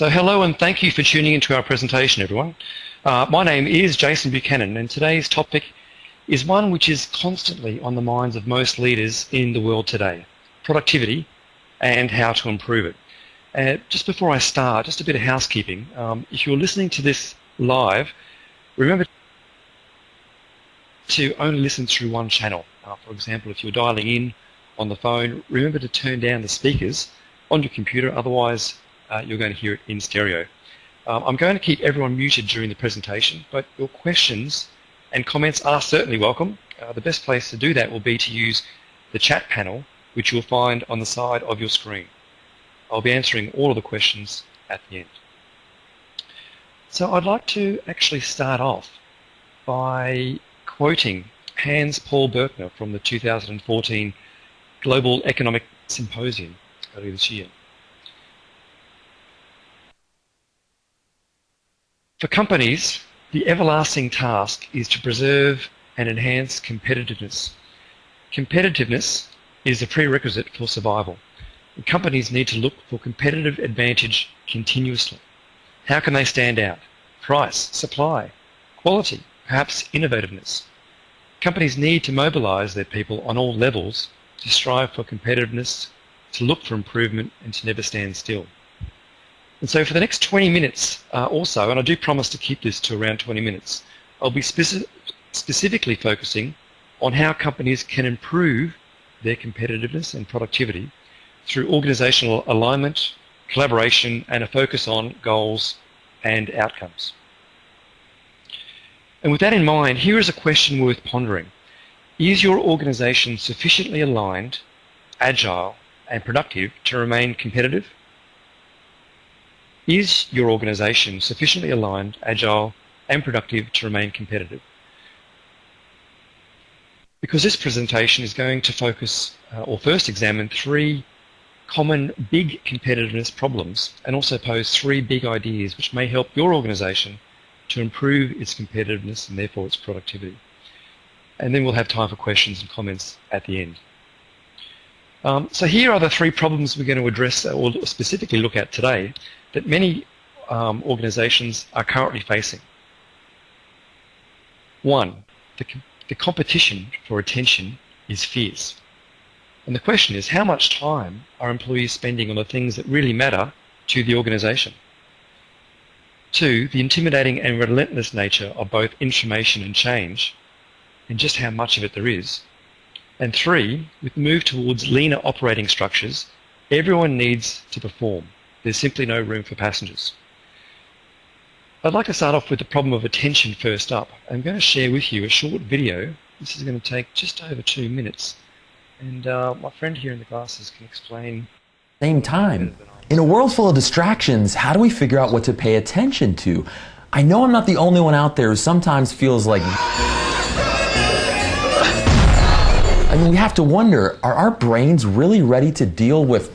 So hello and thank you for tuning into our presentation, everyone. My name is Jason Buchanan, and today's topic is one which is constantly on the minds of most leaders in the world today: productivity and how to improve it. Just before I start, just a bit of housekeeping. If you're listening to this live, remember to only listen through one channel. For example, if you're dialing in on the phone, remember to turn down the speakers on your computer, otherwise you're going to hear it in stereo. I'm going to keep everyone muted during the presentation, but your questions and comments are certainly welcome. The best place to do that will be to use the chat panel, which you'll find on the side of your screen. I'll be answering all of the questions at the end. So I'd like to actually start off by quoting Hans Paul Berkner from the 2014 Global Economic Symposium earlier this year. For companies, the everlasting task is to preserve and enhance competitiveness. Competitiveness is a prerequisite for survival. And companies need to look for competitive advantage continuously. How can they stand out? Price, supply, quality, perhaps innovativeness. Companies need to mobilize their people on all levels to strive for competitiveness, to look for improvement, and to never stand still. And so for the next 20 minutes or so, and I do promise to keep this to around 20 minutes, I'll be specifically focusing on how companies can improve their competitiveness and productivity through organizational alignment, collaboration, and a focus on goals and outcomes. And with that in mind, here is a question worth pondering. Is your organization sufficiently aligned, agile, and productive to remain competitive? Is your organization sufficiently aligned, agile, and productive to remain competitive? Because this presentation is going to focus or first examine three common big competitiveness problems and also pose three big ideas which may help your organization to improve its competitiveness and therefore its productivity. And then we'll have time for questions and comments at the end. So here are the three problems we're going to address or specifically look at today that many organizations are currently facing. One, the competition for attention is fierce. And the question is, how much time are employees spending on the things that really matter to the organization? Two, the intimidating and relentless nature of both information and change, and just how much of it there is. And three, with the move towards leaner operating structures, everyone needs to perform. There's simply no room for passengers. I'd like to start off with the problem of attention first up. I'm going to share with you a short video. This is going to take just over 2 minutes. And my friend here in the glasses can explain. Same time. In a world full of distractions, how do we figure out what to pay attention to? I know I'm not the only one out there who sometimes feels like... we have to wonder, are our brains really ready to deal with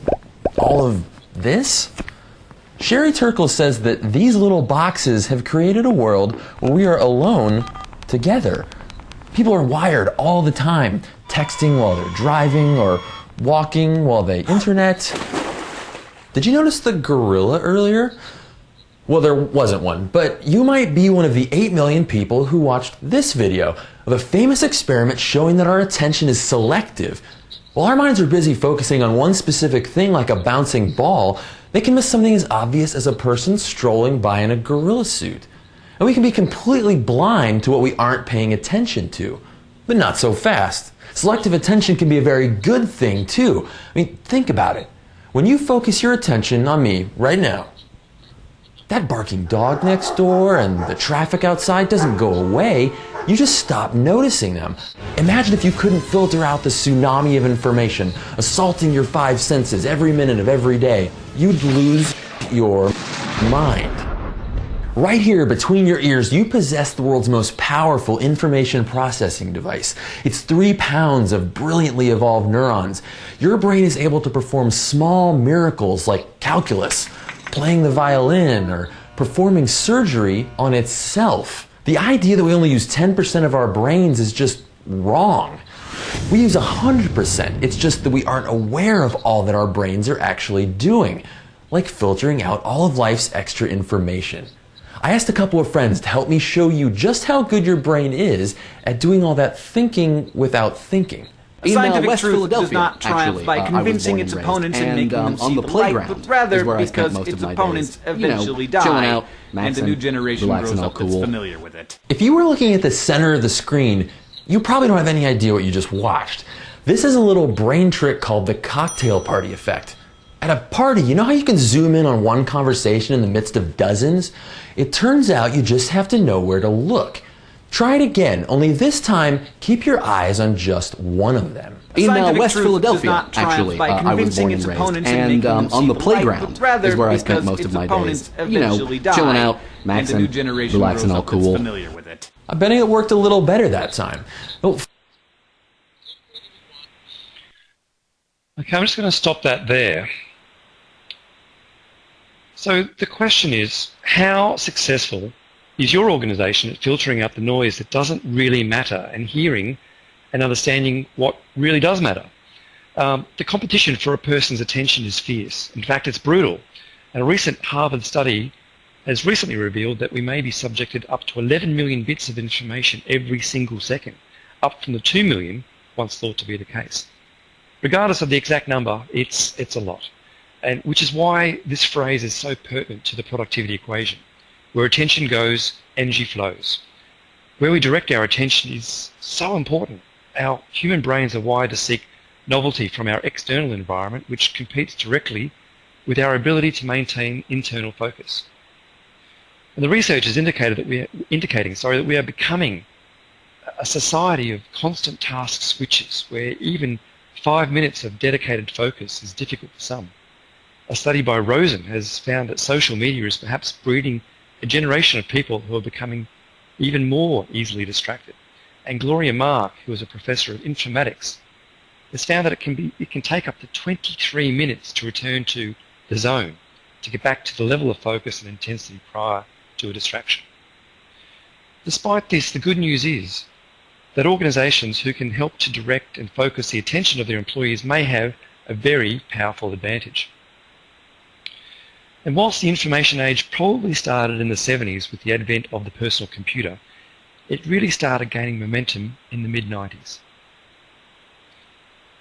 all of this? Sherry Turkle says that these little boxes have created a world where we are alone together. People are wired all the time, texting while they're driving or walking while they internet. Did you notice the gorilla earlier? Well, there wasn't one, but you might be one of the 8 million people who watched this video of a famous experiment showing that our attention is selective. While our minds are busy focusing on one specific thing like a bouncing ball, they can miss something as obvious as a person strolling by in a gorilla suit. And we can be completely blind to what we aren't paying attention to. But not so fast. Selective attention can be a very good thing too. Think about it. When you focus your attention on me right now, that barking dog next door and the traffic outside doesn't go away. You just stop noticing them. Imagine if you couldn't filter out the tsunami of information assaulting your 5 senses every minute of every day. You'd lose your mind. Right here between your ears, you possess the world's most powerful information processing device. It's 3 pounds of brilliantly evolved neurons. Your brain is able to perform small miracles like calculus, playing the violin, or performing surgery on itself. The idea that we only use 10% of our brains is just wrong. We use 100%. It's just that we aren't aware of all that our brains are actually doing. like filtering out all of life's extra information. I asked a couple of friends to help me show you just how good your brain is at doing all that thinking without thinking. Scientific West truth Philadelphia, does not triumph actually, by I was convincing born its and opponents raised. and making them on see the the light, playground but rather is where I spent because most its of my opponents days. eventually Chilling die, out, and a new generation relaxing, grows all up that's cool. familiar with it. If you were looking at the center of the screen, you probably don't have any idea what you just watched. This is a little brain trick called the cocktail party effect. At a party, you know how you can zoom in on one conversation in the midst of dozens? It turns out you just have to know where to look. Try it again, only this time, keep your eyes on just one of them. In West truth Philadelphia, does not triumph actually, by I was convincing born its and raised. opponents and making them on see the light, playground but rather is where I spent because most of its my opponents days. eventually die, Chilling out, and a new maxing, generation relaxing, grows all up that's cool. familiar with it. I'm betting it worked a little better that time. Oh, Okay, I'm just going to stop that there. So the question is, how successful is your organization at filtering out the noise that doesn't really matter and hearing and understanding what really does matter? The competition for a person's attention is fierce. In fact, it's brutal. And a recent Harvard study has recently revealed that we may be subjected up to 11 million bits of information every single second, up from the 2 million once thought to be the case. Regardless of the exact number, it's a lot. And which is why this phrase is so pertinent to the productivity equation. Where attention goes, energy flows. Where we direct our attention is so important. Our human brains are wired to seek novelty from our external environment, which competes directly with our ability to maintain internal focus. And the research has indicated that we are becoming a society of constant task switches, where even 5 minutes of dedicated focus is difficult for some. A study by Rosen has found that social media is perhaps breeding a generation of people who are becoming even more easily distracted. And Gloria Mark, who is a professor of informatics, has found that it can take up to 23 minutes to return to the zone, to get back to the level of focus and intensity prior to a distraction. Despite this, the good news is that organizations who can help to direct and focus the attention of their employees may have a very powerful advantage. And whilst the information age probably started in the 70s with the advent of the personal computer, it really started gaining momentum in the mid-90s.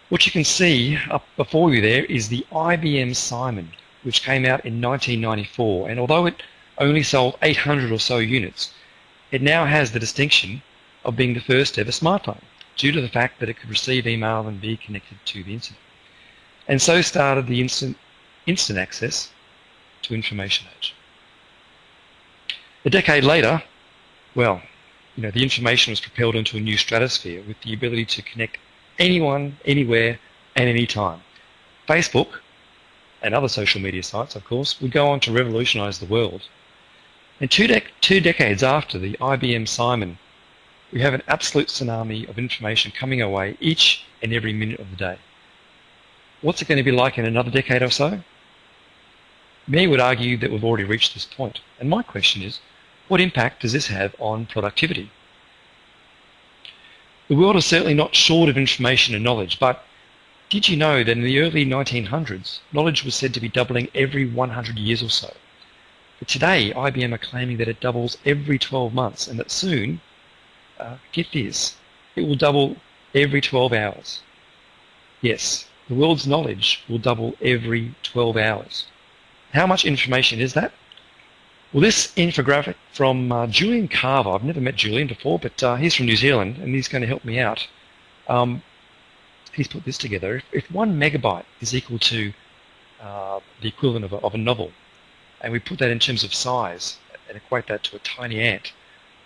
What you can see up before you there is the IBM Simon, which came out in 1994, and although it only sold 800 or so units, it now has the distinction of being the first ever smartphone, due to the fact that it could receive email and be connected to the internet. And so started the instant access to information age. A decade later, well, the information was propelled into a new stratosphere with the ability to connect anyone, anywhere, and anytime. Facebook, and other social media sites, of course, would go on to revolutionize the world. And two decades after the IBM Simon, we have an absolute tsunami of information coming our way each and every minute of the day. What's it going to be like in another decade or so? Many would argue that we've already reached this point. And my question is, what impact does this have on productivity? The world is certainly not short of information and knowledge, but did you know that in the early 1900s, knowledge was said to be doubling every 100 years or so? But today, IBM are claiming that it doubles every 12 months and that soon, get this, it will double every 12 hours. Yes, the world's knowledge will double every 12 hours. How much information is that? Well, this infographic from Julian Carver, I've never met Julian before, but he's from New Zealand and he's going to help me out. He's put this together. If 1 megabyte is equal to the equivalent of a novel, and we put that in terms of size and equate that to a tiny ant,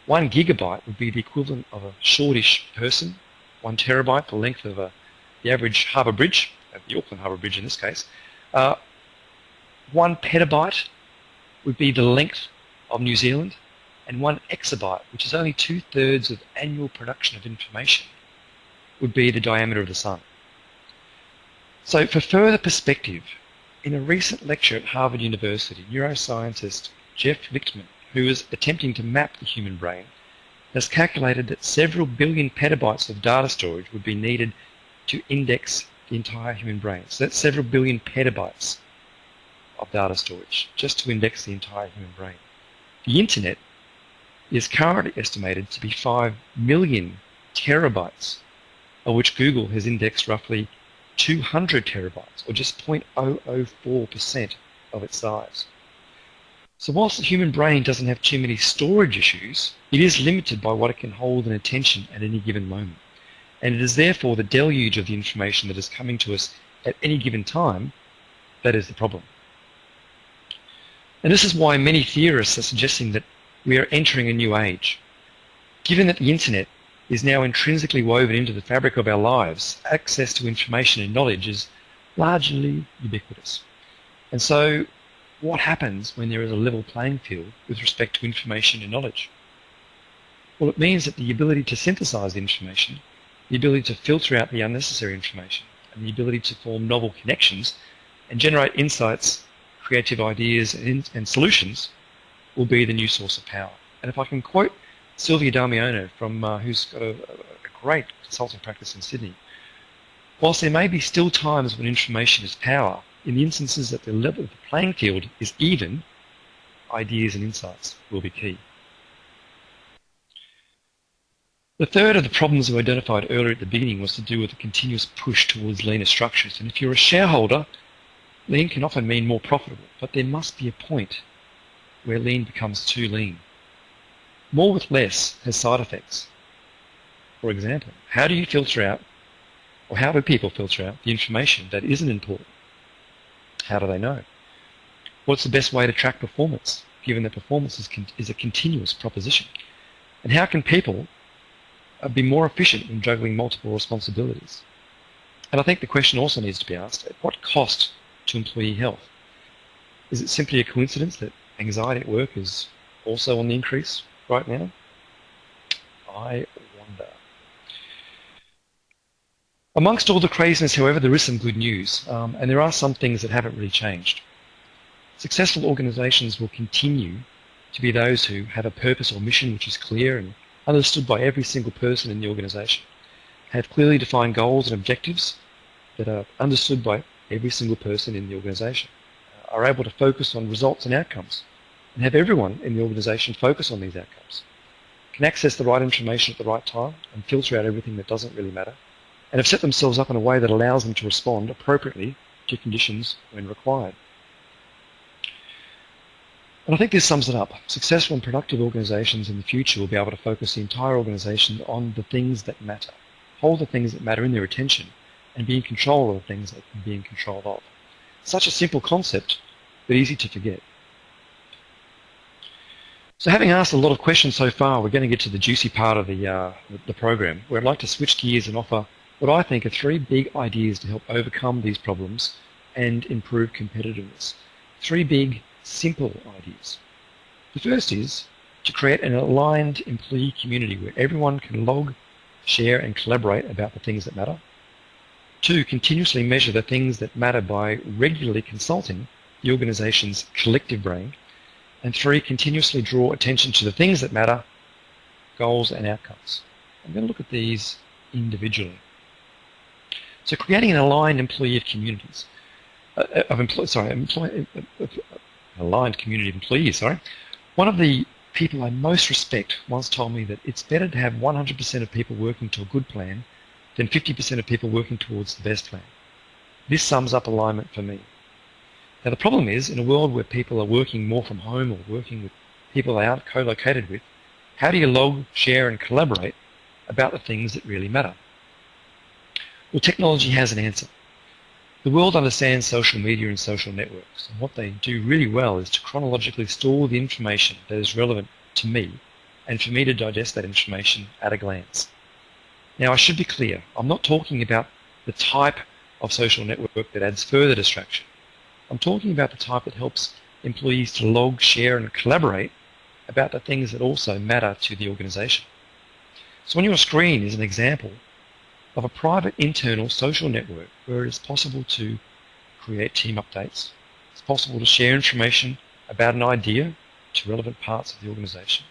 1 gigabyte would be the equivalent of a shortish person, 1 terabyte, the length of the average harbour bridge, the Auckland Harbour Bridge in this case. 1 petabyte would be the length of New Zealand, and 1 exabyte, which is only 2/3 of annual production of information, would be the diameter of the sun. So for further perspective, in a recent lecture at Harvard University, neuroscientist Jeff Lichtman, who is attempting to map the human brain, has calculated that several billion petabytes of data storage would be needed to index the entire human brain. So that's several billion petabytes of data storage just to index the entire human brain. The internet is currently estimated to be 5 million terabytes, of which Google has indexed roughly 200 terabytes, or just 0.004% of its size. So whilst the human brain doesn't have too many storage issues, it is limited by what it can hold in attention at any given moment. And it is therefore the deluge of the information that is coming to us at any given time that is the problem. And this is why many theorists are suggesting that we are entering a new age. Given that the internet is now intrinsically woven into the fabric of our lives, access to information and knowledge is largely ubiquitous. And so what happens when there is a level playing field with respect to information and knowledge? Well, it means that the ability to synthesize the information, the ability to filter out the unnecessary information, and the ability to form novel connections and generate insights, creative ideas, and solutions will be the new source of power. And if I can quote Sylvia Damiano, who's got a great consulting practice in Sydney, whilst there may be still times when information is power, in the instances that the level of the playing field is even, ideas and insights will be key. The third of the problems we identified earlier at the beginning was to do with the continuous push towards leaner structures. And if you're a shareholder, lean can often mean more profitable, but there must be a point where lean becomes too lean. More with less has side effects. For example, how do you filter out, or how do people filter out the information that isn't important? How do they know? What's the best way to track performance, given that performance is a continuous proposition? And how can people be more efficient in juggling multiple responsibilities? And I think the question also needs to be asked, at what cost to employee health? Is it simply a coincidence that anxiety at work is also on the increase right now? I wonder. Amongst all the craziness, however, there is some good news, and there are some things that haven't really changed. Successful organizations will continue to be those who have a purpose or mission which is clear and understood by every single person in the organization, have clearly defined goals and objectives that are understood by every single person in the organization, are able to focus on results and outcomes, and have everyone in the organization focus on these outcomes, can access the right information at the right time and filter out everything that doesn't really matter, and have set themselves up in a way that allows them to respond appropriately to conditions when required. And I think this sums it up. Successful and productive organizations in the future will be able to focus the entire organization on the things that matter, hold the things that matter in their attention, and be in control of the things they can be in control of. Such a simple concept, but easy to forget. So having asked a lot of questions so far, we're going to get to the juicy part of the program, where I'd like to switch gears and offer what I think are 3 big ideas to help overcome these problems and improve competitiveness. 3 big, simple ideas. The first is to create an aligned employee community where everyone can log, share, and collaborate about the things that matter. 2, continuously measure the things that matter by regularly consulting the organization's collective brain. And 3, continuously draw attention to the things that matter, goals and outcomes. I'm going to look at these individually. So creating an aligned employee of communities, aligned community of employees, One of the people I most respect once told me that it's better to have 100% of people working to a good plan than 50% of people working towards the best plan. This sums up alignment for me. Now the problem is, in a world where people are working more from home or working with people they aren't co-located with, how do you log, share and collaborate about the things that really matter? Well, technology has an answer. The world understands social media and social networks, and what they do really well is to chronologically store the information that is relevant to me and for me to digest that information at a glance. Now I should be clear, I'm not talking about the type of social network that adds further distraction. I'm talking about the type that helps employees to log, share and collaborate about the things that also matter to the organization. So on your screen is an example of a private internal social network where it is possible to create team updates. It's possible to share information about an idea to relevant parts of the organization.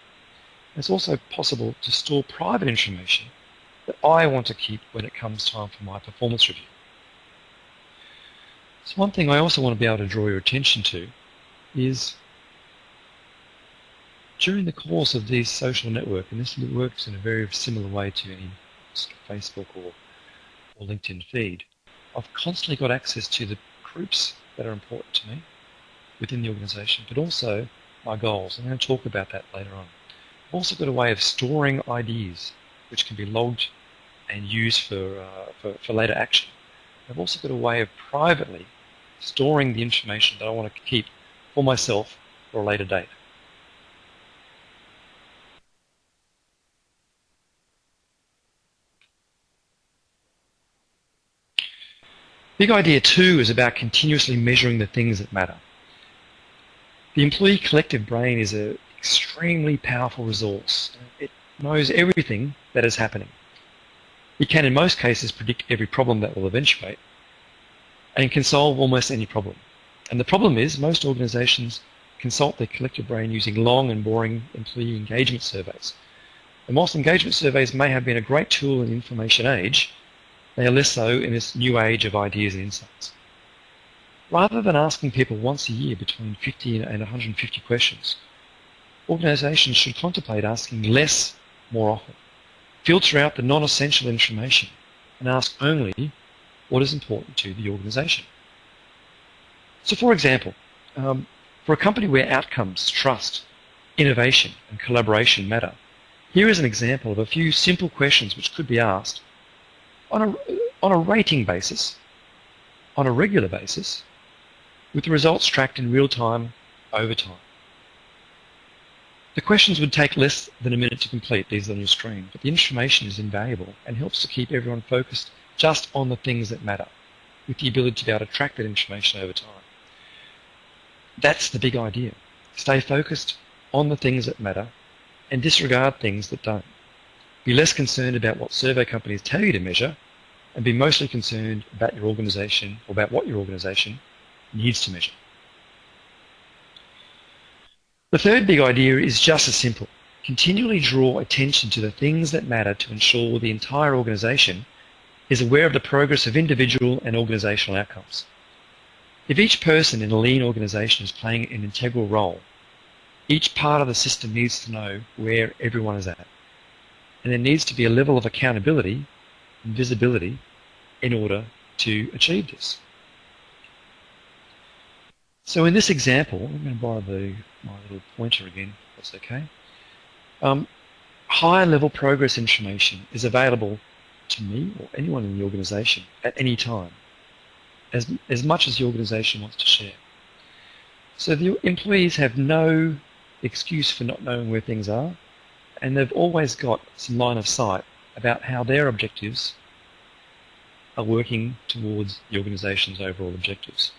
It's also possible to store private information that I want to keep when it comes time for my performance review. So one thing I also want to be able to draw your attention to is during the course of these social networks, and this works in a very similar way to any sort of Facebook or LinkedIn feed, I've constantly got access to the groups that are important to me within the organisation, but also my goals. I'm going to talk about that later on. I've also got a way of storing ideas which can be logged and used for later action. I've also got a way of privately storing the information that I want to keep for myself for a later date. Big idea 2 is about continuously measuring the things that matter. The employee collective brain is an extremely powerful resource. It knows everything that is happening. It can, in most cases, predict every problem that will eventuate and can solve almost any problem. And the problem is most organizations consult their collective brain using long and boring employee engagement surveys. And whilst engagement surveys may have been a great tool in the information age, they are less so in this new age of ideas and insights. Rather than asking people once a year between 50 and 150 questions, organizations should contemplate asking less more often, filter out the non-essential information, and ask only what is important to the organization. So for example, for a company where outcomes, trust, innovation, and collaboration matter, here is an example of a few simple questions which could be asked on a rating basis, on a regular basis, with the results tracked in real time over time. The questions would take less than a minute to complete, these on your screen, but the information is invaluable and helps to keep everyone focused just on the things that matter, with the ability to be able to track that information over time. That's the big idea. Stay focused on the things that matter and disregard things that don't. Be less concerned about what survey companies tell you to measure and be mostly concerned about your organization or about what your organization needs to measure. The third big idea is just as simple. Continually draw attention to the things that matter to ensure the entire organization is aware of the progress of individual and organizational outcomes. If each person in a lean organization is playing an integral role, each part of the system needs to know where everyone is at. And there needs to be a level of accountability and visibility in order to achieve this. So in this example, I'm going to borrow my little pointer again, if that's okay. Higher level progress information is available to me or anyone in the organization at any time, as much as the organization wants to share. So the employees have no excuse for not knowing where things are, and they've always got some line of sight about how their objectives are working towards the organization's overall objectives.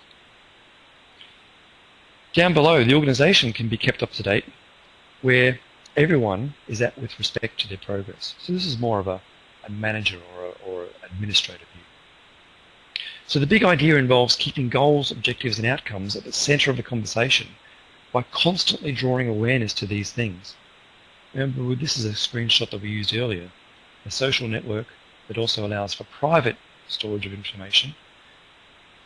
Down below, the organization can be kept up to date where everyone is at with respect to their progress. So this is more of a manager or administrative view. So the big idea involves keeping goals, objectives, and outcomes at the center of the conversation by constantly drawing awareness to these things. Remember, this is a screenshot that we used earlier, a social network that also allows for private storage of information,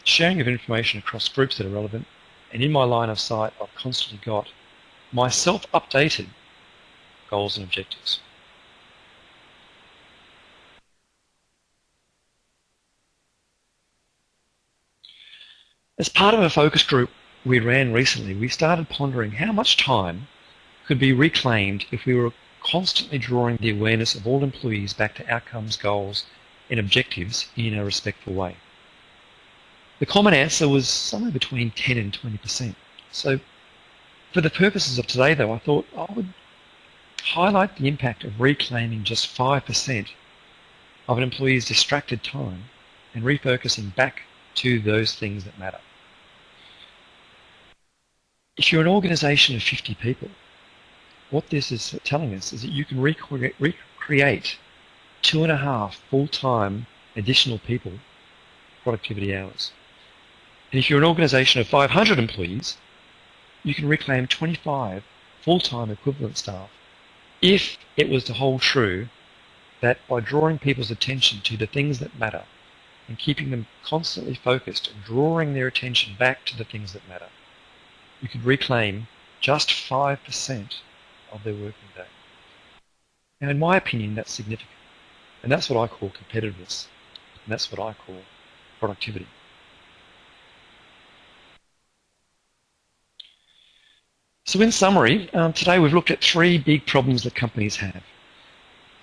sharing of information across groups that are relevant, and in my line of sight, I've constantly got my self-updated goals and objectives. As part of a focus group we ran recently, we started pondering how much time could be reclaimed if we were constantly drawing the awareness of all employees back to outcomes, goals, and objectives in a respectful way. The common answer was somewhere between 10 and 20%. So for the purposes of today, though, I thought I would highlight the impact of reclaiming just 5% of an employee's distracted time and refocusing back to those things that matter. If you're an organization of 50 people, what this is telling us is that you can recreate 2.5 full-time additional people productivity hours. And if you're an organization of 500 employees, you can reclaim 25 full-time equivalent staff if it was to hold true that by drawing people's attention to the things that matter, and keeping them constantly focused and drawing their attention back to the things that matter, you could reclaim just 5% of their working day. Now, in my opinion, that's significant. And that's what I call competitiveness. And that's what I call productivity. So in summary, today we've looked at 3 big problems that companies have.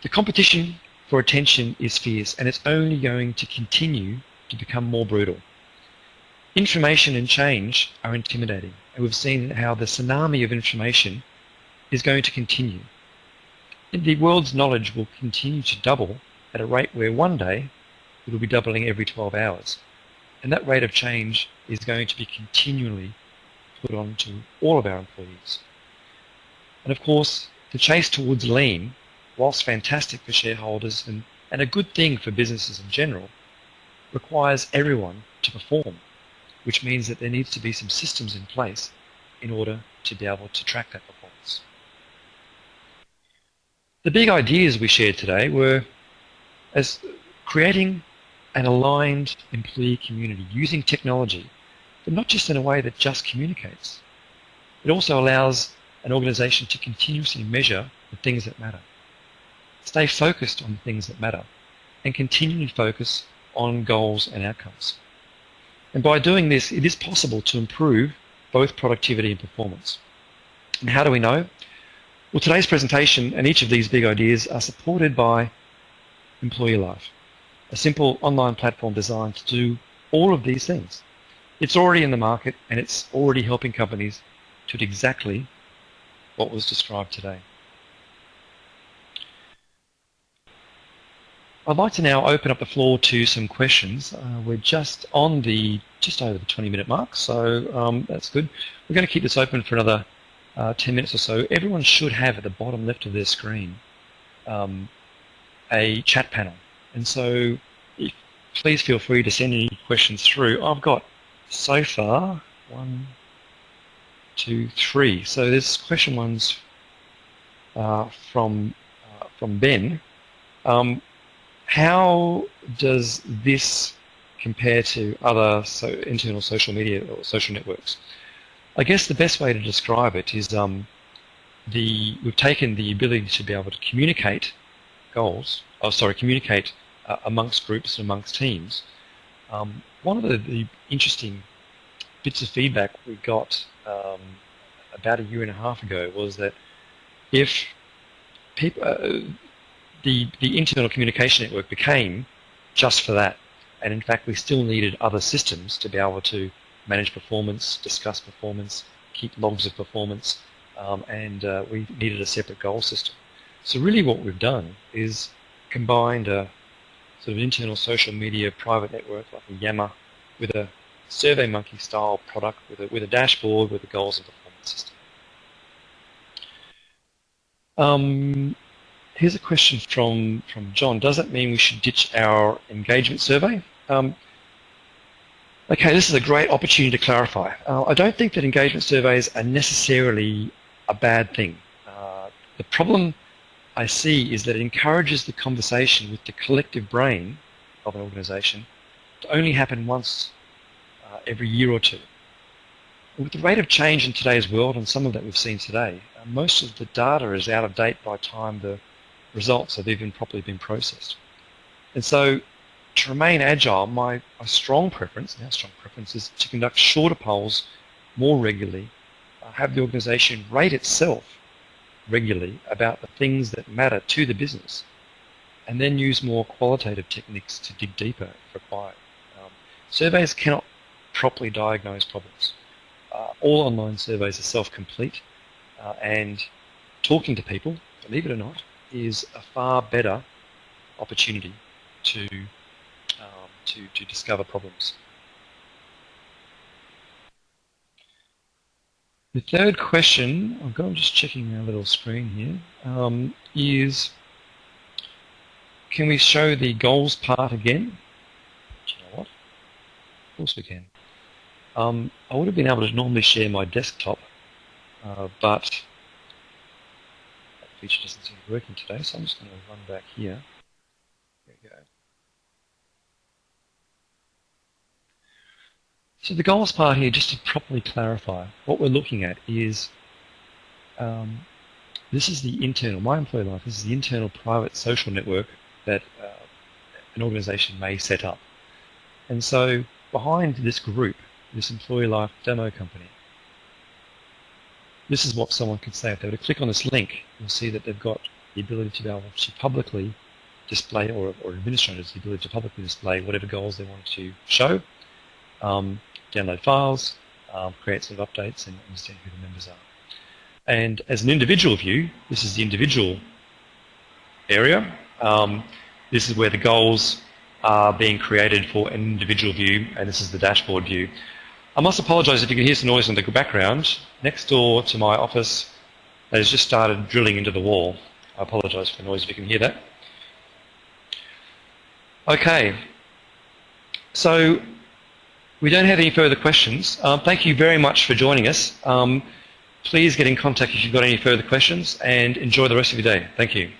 The competition for attention is fierce, and it's only going to continue to become more brutal. Information and change are intimidating, and we've seen how the tsunami of information is going to continue. And the world's knowledge will continue to double at a rate where one day it will be doubling every 12 hours. And that rate of change is going to be continually put on to all of our employees. And of course, the chase towards lean, whilst fantastic for shareholders and a good thing for businesses in general, requires everyone to perform, which means that there needs to be some systems in place in order to be able to track that performance. The big ideas we shared today were as creating an aligned employee community using technology, but not just in a way that just communicates. It also allows an organization to continuously measure the things that matter, stay focused on the things that matter, and continually focus on goals and outcomes. And by doing this, it is possible to improve both productivity and performance. And how do we know? Well, today's presentation and each of these big ideas are supported by Employee Life, a simple online platform designed to do all of these things. It's already in the market, and it's already helping companies to do exactly what was described today. I'd like to now open up the floor to some questions. We're just over the 20-minute mark, so that's good. We're going to keep this open for another 10 minutes or so. Everyone should have at the bottom left of their screen a chat panel, and so please feel free to send any questions through. I've got so far 1, 2, 3. So this question one's from Ben. How does this compare to other internal social media or social networks? I guess the best way to describe it is we've taken the ability to be able to communicate communicate amongst groups and amongst teams. One of the interesting bits of feedback we got about a year and a half ago was that if people, the internal communication network became just for that, and in fact we still needed other systems to be able to manage performance, discuss performance, keep logs of performance, and we needed a separate goal system. So really what we've done is combined a sort of internal social media private network like a Yammer with a SurveyMonkey style product with a dashboard with the goals and performance system. Here's a question from John. Does that mean we should ditch our engagement survey? Okay, this is a great opportunity to clarify. I don't think that engagement surveys are necessarily a bad thing. The problem I see is that it encourages the conversation with the collective brain of an organization to only happen once every year or two. With the rate of change in today's world, and some of that we've seen today, most of the data is out of date by the time the results have even properly been processed. And so to remain agile, our strong preference is to conduct shorter polls more regularly, have the organization rate itself regularly about the things that matter to the business, and then use more qualitative techniques to dig deeper if required. Surveys cannot properly diagnose problems. All online surveys are self-complete, and talking to people, believe it or not, is a far better opportunity to discover problems. The third question, I'm just checking our little screen here, is can we show the goals part again? Do you know what? Of course we can. I would have been able to normally share my desktop, but that feature doesn't seem to be working today, so I'm just going to run back here. There we go. So the goals part here, just to properly clarify, what we're looking at is this is the internal, my employee life, this is the internal private social network that an organisation may set up. And so behind this group, this employee life demo company, this is what someone could say. If they were to click on this link, you'll see that they've got the ability to be able to publicly display, or administrators the ability to publicly display whatever goals they want to show, download files, create sort of updates, and understand who the members are. And as an individual view, this is the individual area. This is where the goals are being created for an individual view, and this is the dashboard view. I must apologise if you can hear some noise in the background. Next door to my office, they has just started drilling into the wall. I apologise for the noise if you can hear that. Okay, so we don't have any further questions. Thank you very much for joining us. Please get in contact if you've got any further questions, and enjoy the rest of your day. Thank you.